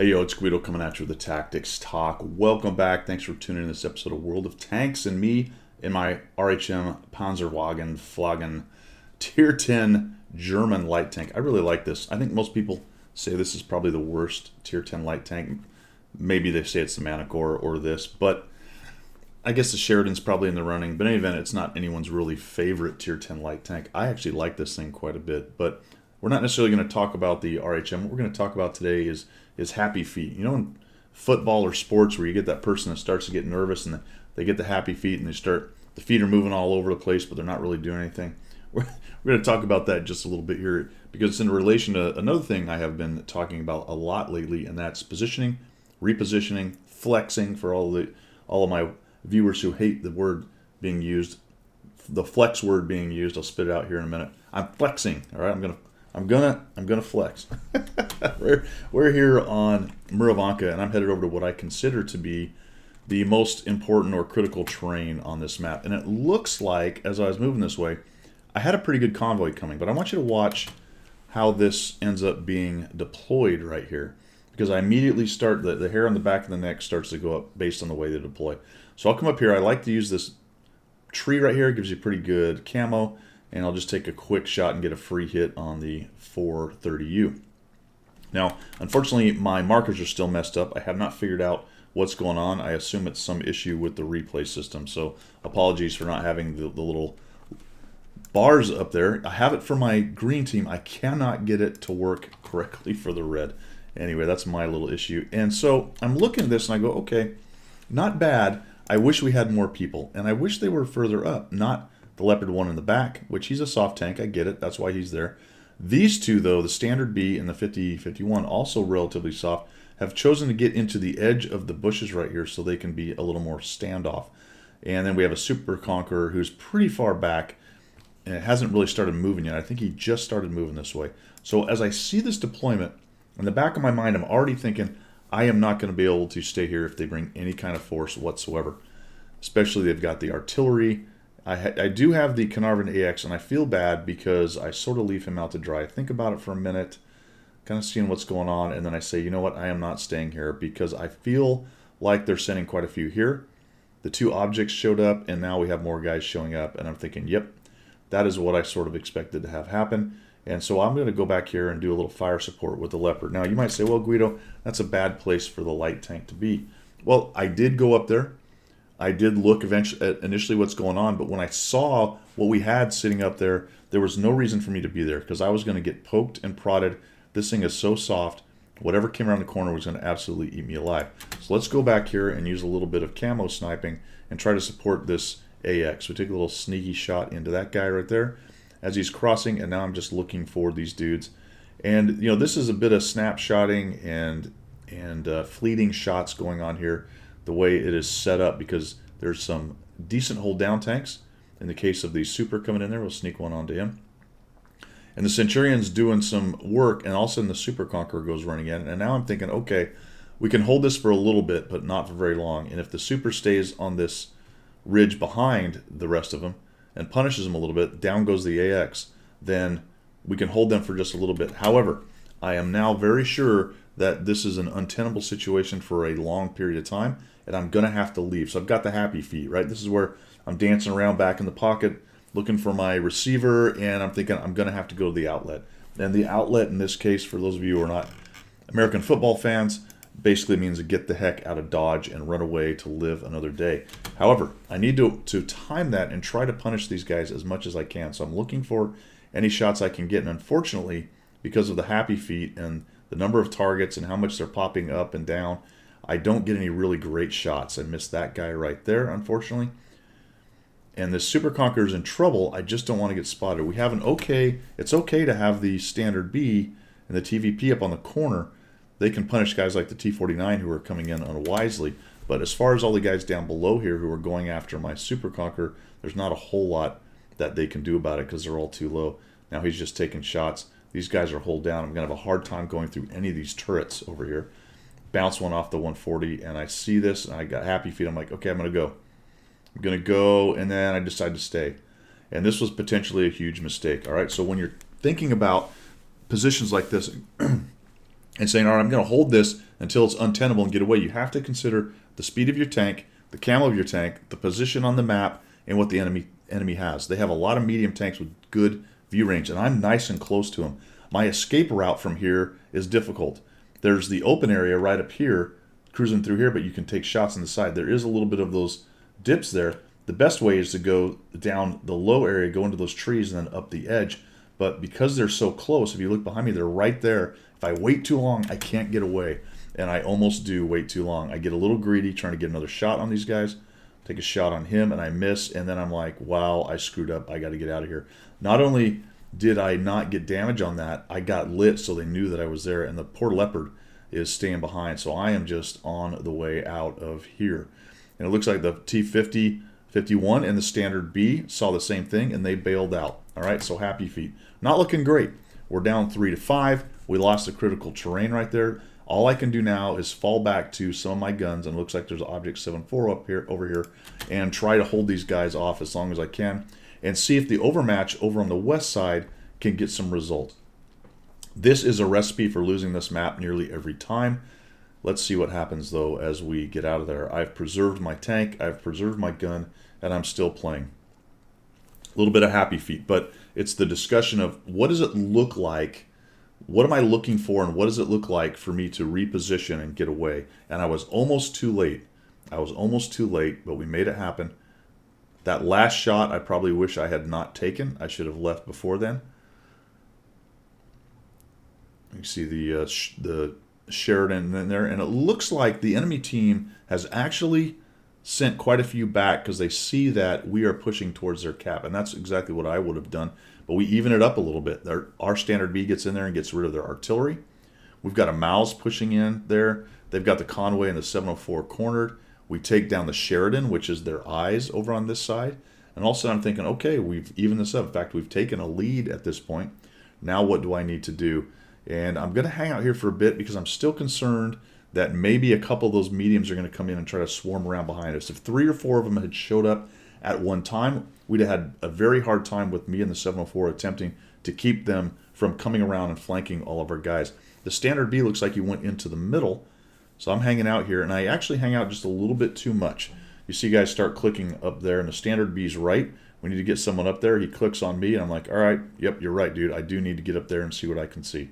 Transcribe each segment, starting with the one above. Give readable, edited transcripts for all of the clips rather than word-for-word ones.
Hey yo, it's Guido coming at you with the Tactics Talk. Welcome back. Thanks for tuning in to this episode of World of Tanks and me in my RHM Panzerwagen Flaggen Tier 10 German light tank. I really like this. I think most people say this is probably the worst Tier 10 light tank. Maybe they say it's the Manticore or this, but I guess the Sheridan's probably in the running. But in any event, it's not anyone's really favorite Tier 10 light tank. I actually like this thing quite a bit, but we're not necessarily going to talk about the RHM. What we're going to talk about today is happy feet. You know, in football or sports where you get that person that starts to get nervous and they get the happy feet and the feet are moving all over the place, but they're not really doing anything. We're going to talk about that just a little bit here because it's in relation to another thing I have been talking about a lot lately, and that's positioning, repositioning, flexing for all of my viewers who hate the word being used, the flex word being used. I'll spit it out here in a minute. I'm flexing. All right, I'm gonna flex. we're here on Murovanka, and I'm headed over to what I consider to be the most important or critical terrain on this map. And it looks like, as I was moving this way, I had a pretty good convoy coming. But I want you to watch how this ends up being deployed right here, because I immediately start the hair on the back of the neck starts to go up based on the way they deploy. So I'll come up here. I like to use this tree right here. It gives you pretty good camo. And I'll just take a quick shot and get a free hit on the 430U. Now, unfortunately, my markers are still messed up. I have not figured out what's going on. I assume it's some issue with the replay system. So apologies for not having the little bars up there. I have it for my green team. I cannot get it to work correctly for the red. Anyway, that's my little issue. And so I'm looking at this and I go, okay, not bad. I wish we had more people. And I wish they were further up, not the Leopard 1 in the back, which he's a soft tank. I get it. That's why he's there. These two, though, the Standard B and the 50-51, also relatively soft, have chosen to get into the edge of the bushes right here so they can be a little more standoff. And then we have a Super Conqueror who's pretty far back, and it hasn't really started moving yet. I think he just started moving this way. So as I see this deployment, in the back of my mind, I'm already thinking, I am not going to be able to stay here if they bring any kind of force whatsoever. Especially they've got the artillery. I do have the Carnarvon AX, and I feel bad because I sort of leave him out to dry. I think about it for a minute, kind of seeing what's going on, and then I say, you know what, I am not staying here because I feel like they're sending quite a few here. The two objects showed up, and now we have more guys showing up, and I'm thinking, yep, that is what I sort of expected to have happen. And so I'm going to go back here and do a little fire support with the Leopard. Now, you might say, well, Guido, that's a bad place for the light tank to be. Well, I did go up there. I did look initially what's going on, but when I saw what we had sitting up there, there was no reason for me to be there because I was going to get poked and prodded. This thing is so soft. Whatever came around the corner was going to absolutely eat me alive. So let's go back here and use a little bit of camo sniping and try to support this AX. We take a little sneaky shot into that guy right there as he's crossing, and now I'm just looking for these dudes. And, you know, this is a bit of snapshotting and fleeting shots going on here, the way it is set up, because there's some decent hold down tanks. In the case of the Super coming in there, we'll sneak one onto him. And the Centurion's doing some work, and all of a sudden the Super Conqueror goes running in. And now I'm thinking, okay, we can hold this for a little bit, but not for very long. And if the Super stays on this ridge behind the rest of them and punishes them a little bit, down goes the AX, then we can hold them for just a little bit. However, I am now very sure that this is an untenable situation for a long period of time, and I'm going to have to leave. So I've got the happy feet, right? This is where I'm dancing around back in the pocket, looking for my receiver, and I'm thinking I'm going to have to go to the outlet. And the outlet in this case, for those of you who are not American football fans, basically means to get the heck out of Dodge and run away to live another day. However, I need to time that and try to punish these guys as much as I can. So I'm looking for any shots I can get, and unfortunately, because of the happy feet and the number of targets and how much they're popping up and down, I don't get any really great shots. I missed that guy right there, unfortunately. And this Super Conqueror's in trouble. I just don't want to get spotted. We have it's okay to have the Standard B and the TVP up on the corner. They can punish guys like the T-49 who are coming in unwisely. But as far as all the guys down below here who are going after my Super Conqueror, there's not a whole lot that they can do about it because they're all too low. Now he's just taking shots. These guys are hold down. I'm going to have a hard time going through any of these turrets over here. Bounce one off the 140, and I see this, and I got happy feet. I'm like, okay, I'm going to go. I'm going to go, and then I decide to stay. And this was potentially a huge mistake, all right? So when you're thinking about positions like this, and saying, all right, I'm going to hold this until it's untenable and get away. You have to consider the speed of your tank, the camo of your tank, the position on the map, and what the enemy has. They have a lot of medium tanks with good view range, and I'm nice and close to them. My escape route from here is difficult. There's the open area right up here, cruising through here, but you can take shots on the side. There is a little bit of those dips there. The best way is to go down the low area, go into those trees, and then up the edge. But because they're so close, if you look behind me, they're right there. If I wait too long, I can't get away. And I almost do wait too long. I get a little greedy trying to get another shot on these guys. Take a shot on him, and I miss. And then I'm like, wow, I screwed up. I got to get out of here. Not only did I not get damage on that, I got lit so they knew that I was there. And the poor leopard is staying behind. So I am just on the way out of here. And it looks like the T-50, 51 and the standard B saw the same thing, and they bailed out. All right, so happy feet. Not looking great. We're down 3-5. We lost the critical terrain right there. All I can do now is fall back to some of my guns, and it looks like there's Object 7-4 up here, over here, and try to hold these guys off as long as I can, and see if the overmatch over on the west side can get some result. This is a recipe for losing this map nearly every time. Let's see what happens, though, as we get out of there. I've preserved my tank, I've preserved my gun, and I'm still playing. A little bit of happy feet, but it's the discussion of what does it look like, what am I looking for, and what does it look like for me to reposition and get away? And I was almost too late. I was almost too late, but we made it happen. That last shot I probably wish I had not taken. I should have left before then. You see the Sheridan in there, and it looks like the enemy team has actually sent quite a few back because they see that we are pushing towards their cap, and that's exactly what I would have done. But we even it up a little bit. Our standard B gets in there and gets rid of their artillery. We've got a Mouse pushing in there. They've got the Conway and the 704 cornered. We take down the Sheridan, which is their eyes over on this side. And also I'm thinking, okay, we've evened this up. In fact, we've taken a lead at this point. Now what do I need to do? And I'm going to hang out here for a bit because I'm still concerned that maybe a couple of those mediums are going to come in and try to swarm around behind us. If 3 or 4 of them had showed up at one time, we'd have had a very hard time with me and the 704 attempting to keep them from coming around and flanking all of our guys. The standard B looks like he went into the middle, so I'm hanging out here, and I actually hang out just a little bit too much. You see guys start clicking up there, and the standard B's right. We need to get someone up there. He clicks on me, and I'm like, all right, yep, you're right, dude. I do need to get up there and see what I can see.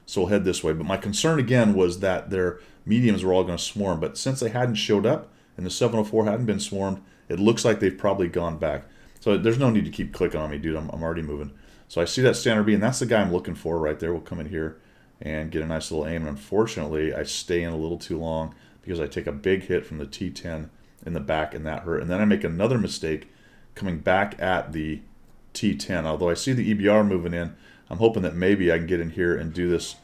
So we'll head this way. But my concern, again, was that their mediums were all going to swarm. But since they hadn't showed up, and the 704 hadn't been swarmed, it looks like they've probably gone back. So there's no need to keep clicking on me, dude. I'm already moving. So I see that standard B, and that's the guy I'm looking for right there. We'll come in here and get a nice little aim. And unfortunately, I stay in a little too long because I take a big hit from the T10 in the back, and that hurt. And then I make another mistake coming back at the T10. Although I see the EBR moving in, I'm hoping that maybe I can get in here and do this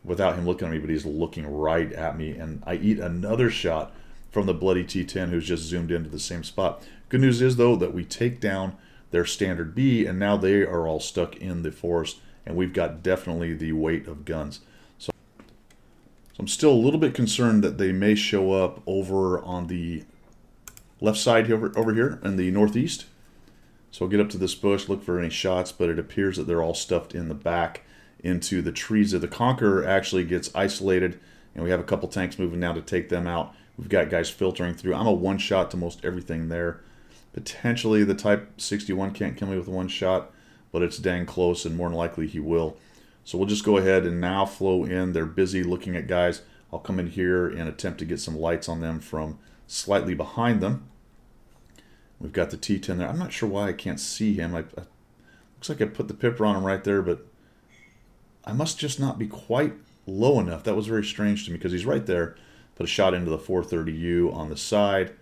without him looking at me, but he's looking right at me. And I eat another shot from the bloody T10 who's just zoomed into the same spot. Good news is, though, that we take down their standard B, and now they are all stuck in the forest, and we've got definitely the weight of guns. So I'm still a little bit concerned that they may show up over on the left side over here in the northeast. So I'll get up to this bush, look for any shots, but it appears that they're all stuffed in the back into the trees. The Conqueror actually gets isolated, and we have a couple tanks moving now to take them out. We've got guys filtering through. I'm a one-shot to most everything there. Potentially the Type 61 can't kill me with one shot, but it's dang close, and more than likely he will. So we'll just go ahead and now flow in. They're busy looking at guys. I'll come in here and attempt to get some lights on them from slightly behind them. We've got the T10 there. I'm not sure why I can't see him. Looks like I put the pipper on him right there, but I must just not be quite low enough. That was very strange to me because he's right there. Put a shot into the 430U on the side.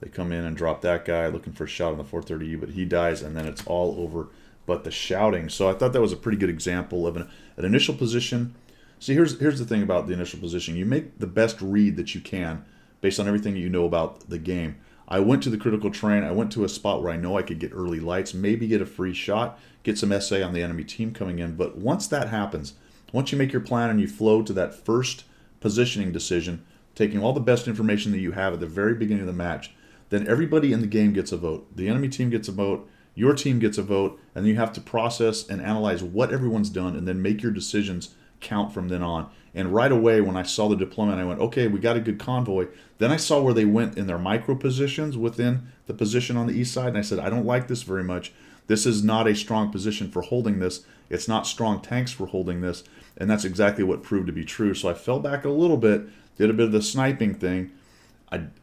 They come in and drop that guy looking for a shot on the 430U, but he dies, and then it's all over but the shouting. So I thought that was a pretty good example of an initial position. See, here's the thing about the initial position. You make the best read that you can based on everything you know about the game. I went to the critical terrain. I went to a spot where I know I could get early lights, maybe get a free shot, get some SA on the enemy team coming in. But once that happens, once you make your plan and you flow to that first positioning decision, taking all the best information that you have at the very beginning of the match, then everybody in the game gets a vote. The enemy team gets a vote, your team gets a vote, and then you have to process and analyze what everyone's done and then make your decisions count from then on. And right away, when I saw the deployment, I went, okay, we got a good convoy. Then I saw where they went in their micro positions within the position on the east side, and I said, I don't like this very much. This is not a strong position for holding this. It's not strong tanks for holding this. And that's exactly what proved to be true. So I fell back a little bit, did a bit of the sniping thing.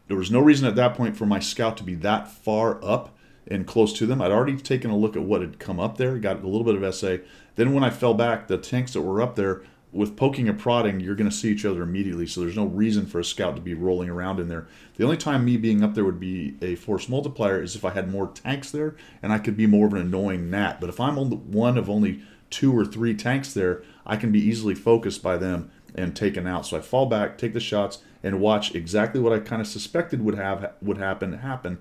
There was no reason at that point for my scout to be that far up and close to them. I'd already taken a look at what had come up there, got a little bit of SA. Then when I fell back, the tanks that were up there, with poking and prodding, you're going to see each other immediately, so there's no reason for a scout to be rolling around in there. The only time me being up there would be a force multiplier is if I had more tanks there, and I could be more of an annoying gnat. But if I'm one of only 2 or 3 tanks there, I can be easily focused by them and taken out. So I fall back, take the shots, and watch exactly what I kind of suspected would happen.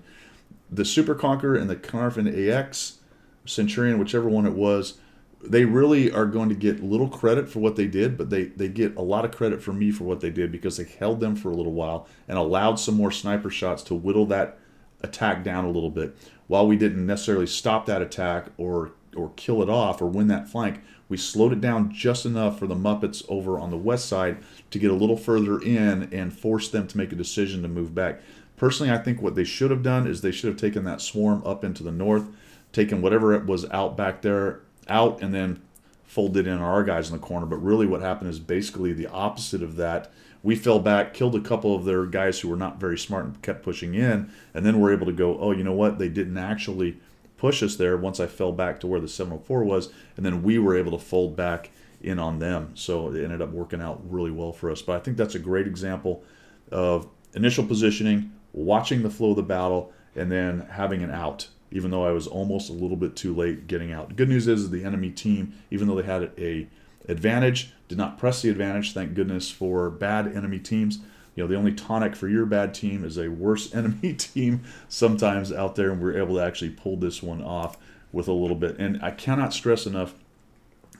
The Super Conqueror and the Caernarfon AX, Centurion, whichever one it was, they really are going to get little credit for what they did, but they get a lot of credit for me for what they did because they held them for a little while and allowed some more sniper shots to whittle that attack down a little bit. While we didn't necessarily stop that attack or kill it off or win that flank, we slowed it down just enough for the Muppets over on the west side to get a little further in and force them to make a decision to move back. Personally, I think what they should have done is they should have taken that swarm up into the north, taken whatever it was out back there out, and then folded in our guys in the corner. But really what happened is basically the opposite of that. We fell back, killed a couple of their guys who were not very smart and kept pushing in, and then we're able to go, oh, you know what? They didn't actually push us there once I fell back to where the 704 was, and then we were able to fold back in on them. So it ended up working out really well for us. But I think that's a great example of initial positioning, watching the flow of the battle, and then having an out, even though I was almost a little bit too late getting out. The good news is the enemy team, even though they had a advantage, did not press the advantage. Thank goodness for bad enemy teams. You know, the only tonic for your bad team is a worse enemy team sometimes out there, and we're able to actually pull this one off with a little bit. And I cannot stress enough,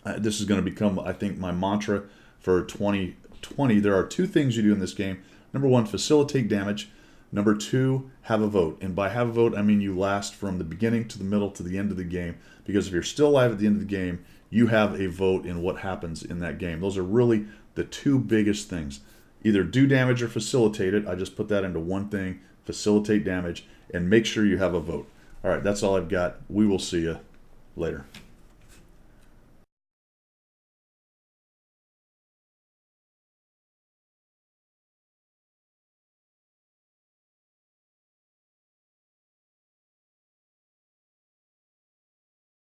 this is going to become, I think, my mantra for 2020. There are 2 things you do in this game. Number 1, facilitate damage. Number 2, have a vote. And by have a vote, I mean you last from the beginning to the middle to the end of the game. Because if you're still alive at the end of the game, you have a vote in what happens in that game. Those are really the 2 biggest things. Either do damage or facilitate it. I just put that into one thing, facilitate damage, and make sure you have a vote. All right, that's all I've got. We will see you later.